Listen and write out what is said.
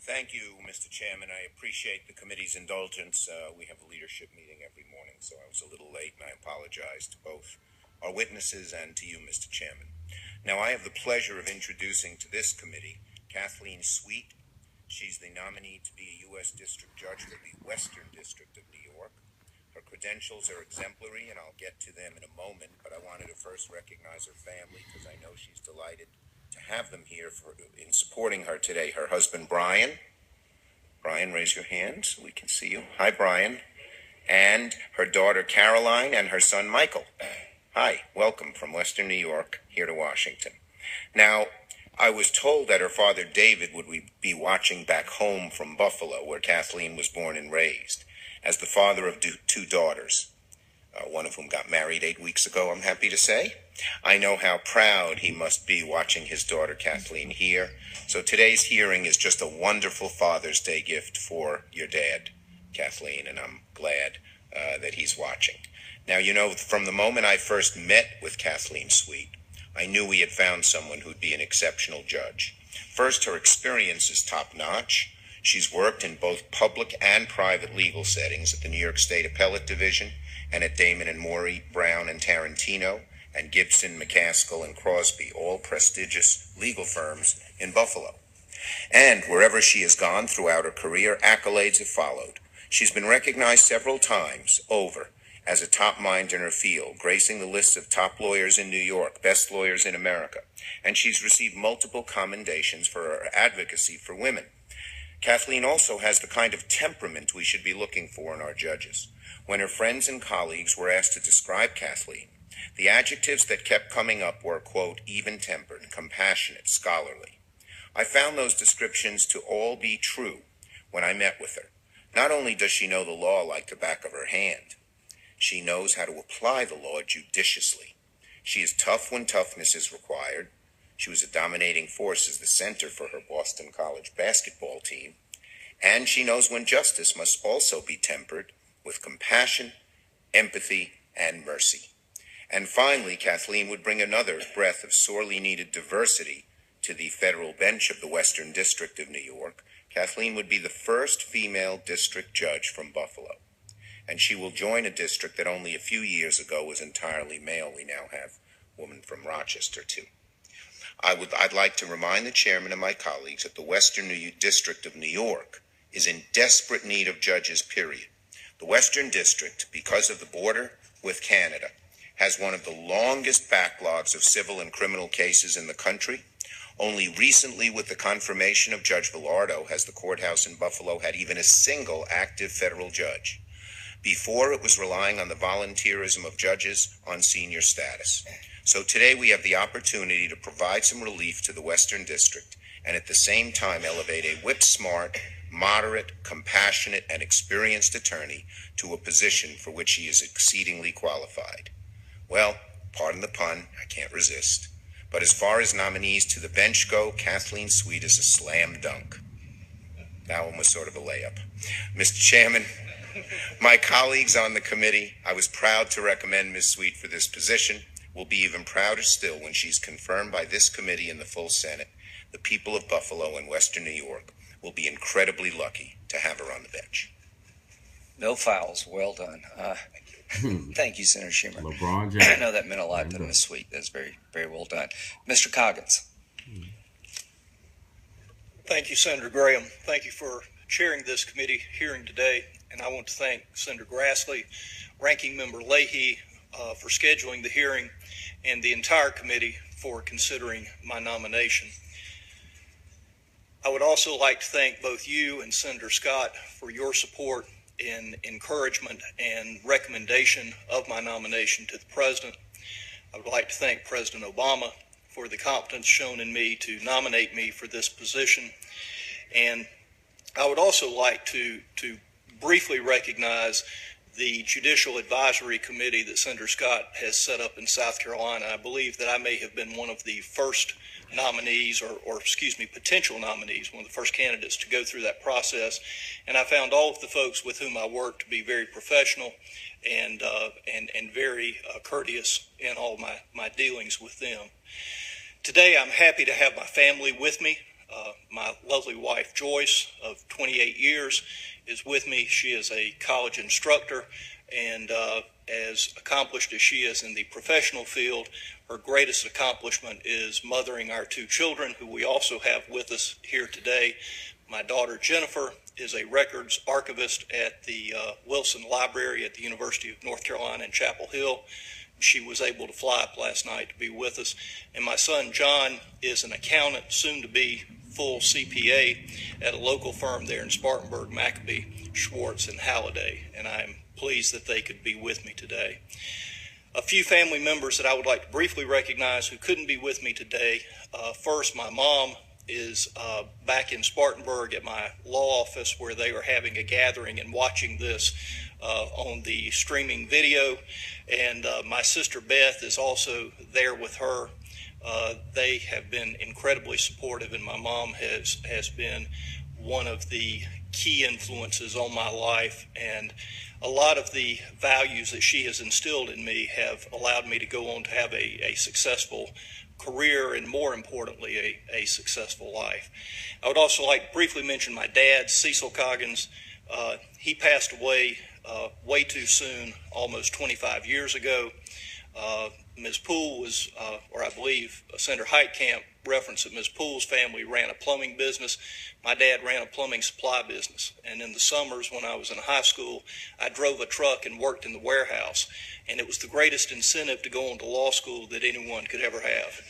Thank you, Mr. Chairman. I appreciate the committee's indulgence. We have a leadership meeting every morning, so I was a little late, and I apologize to both our witnesses and to you, Mr. Chairman. Now, I have the pleasure of introducing to this committee Kathleen Sweet. She's the nominee to be a U.S. District Judge for the Western District of New York. Her credentials are exemplary, and I'll get to them in a moment, but I wanted to first recognize her family because I know she's delighted to have them here in supporting her today. Her husband, Brian. Brian, raise your hand so we can see you. Hi, Brian. And her daughter, Caroline, and her son, Michael. Hi, welcome from Western New York here to Washington. Now, I was told that her father, David, would be watching back home from Buffalo, where Kathleen was born and raised, as the father of two daughters, one of whom got married 8 weeks ago, I'm happy to say. I know how proud he must be watching his daughter, Kathleen, here. So today's hearing is just a wonderful Father's Day gift for your dad, Kathleen, and I'm glad that he's watching. Now, you know, from the moment I first met with Kathleen Sweet, I knew we had found someone who'd be an exceptional judge. First, her experience is top-notch. She's worked in both public and private legal settings at the New York State Appellate Division and at Damon and Morey, Brown and Tarantino, and Gibson, McCaskill, and Crosby, all prestigious legal firms in Buffalo. And wherever she has gone throughout her career, accolades have followed. She's been recognized several times over as a top mind in her field, gracing the lists of top lawyers in New York, best lawyers in America. And she's received multiple commendations for her advocacy for women. Kathleen also has the kind of temperament we should be looking for in our judges. When her friends and colleagues were asked to describe Kathleen, the adjectives that kept coming up were, quote, even-tempered, compassionate, scholarly. I found those descriptions to all be true when I met with her. Not only does she know the law like the back of her hand, she knows how to apply the law judiciously. She is tough when toughness is required. She was a dominating force as the center for her Boston College basketball team. And she knows when justice must also be tempered with compassion, empathy, and mercy. And finally, Kathleen would bring another breath of sorely needed diversity to the federal bench of the Western District of New York. Kathleen would be the first female district judge from Buffalo. And she will join a district that only a few years ago was entirely male. We now have a woman from Rochester, too. I'd like to remind the chairman and my colleagues that the Western District of New York is in desperate need of judges, period. The Western District, because of the border with Canada, has one of the longest backlogs of civil and criminal cases in the country. Only recently, with the confirmation of Judge Villardo, has the courthouse in Buffalo had even a single active federal judge. Before, it was relying on the volunteerism of judges on senior status. So today we have the opportunity to provide some relief to the Western District and at the same time elevate a whip-smart, moderate, compassionate, and experienced attorney to a position for which he is exceedingly qualified. Well, pardon the pun, I can't resist. But as far as nominees to the bench go, Kathleen Sweet is a slam dunk. That one was sort of a layup. Mr. Chairman, my colleagues on the committee, I was proud to recommend Ms. Sweet for this position. Will be even prouder still when she's confirmed by this committee and the full Senate. The people of Buffalo and Western New York will be incredibly lucky to have her on the bench. No fouls. Well done. Thank you, Senator Shumer. LeBron James. I know that meant a lot to Ms. Sweet. That's very, very well done. Mr. Coggins. Thank you, Senator Graham. Thank you for chairing this committee hearing today. And I want to thank Senator Grassley, Ranking Member Leahy for scheduling the hearing, and the entire committee for considering my nomination. I would also like to thank both you and Senator Scott for your support and encouragement and recommendation of my nomination to the President. I would like to thank President Obama for the confidence shown in me to nominate me for this position. And I would also like to briefly recognize the Judicial Advisory Committee that Senator Scott has set up in South Carolina. I believe that I may have been one of the first nominees, or potential nominees, one of the first candidates to go through that process. And I found all of the folks with whom I worked to be very professional and very courteous in all my dealings with them. Today, I'm happy to have my family with me. My lovely wife, Joyce, of 28 years, is with me. She is a college instructor, and as accomplished as she is in the professional field, her greatest accomplishment is mothering our two children, who we also have with us here today. My daughter, Jennifer, is a records archivist at the Wilson Library at the University of North Carolina in Chapel Hill. She was able to fly up last night to be with us. And my son, John, is an accountant, soon to be full CPA at a local firm there in Spartanburg, Maccabee, Schwartz, and Halliday. And I'm pleased that they could be with me today. A few family members that I would like to briefly recognize who couldn't be with me today. First, my mom is back in Spartanburg at my law office, where they are having a gathering and watching this on the streaming video. And my sister Beth is also there with her. They have been incredibly supportive, and my mom has been one of the key influences on my life, and a lot of the values that she has instilled in me have allowed me to go on to have a successful career, and more importantly, a successful life. I would also like to briefly mention my dad, Cecil Coggins. He passed away way too soon, almost 25 years ago. Ms. Poole was, or I believe Senator Heitkamp referenced that Ms. Poole's family ran a plumbing business. My dad ran a plumbing supply business. And in the summers when I was in high school, I drove a truck and worked in the warehouse. And it was the greatest incentive to go on to law school that anyone could ever have.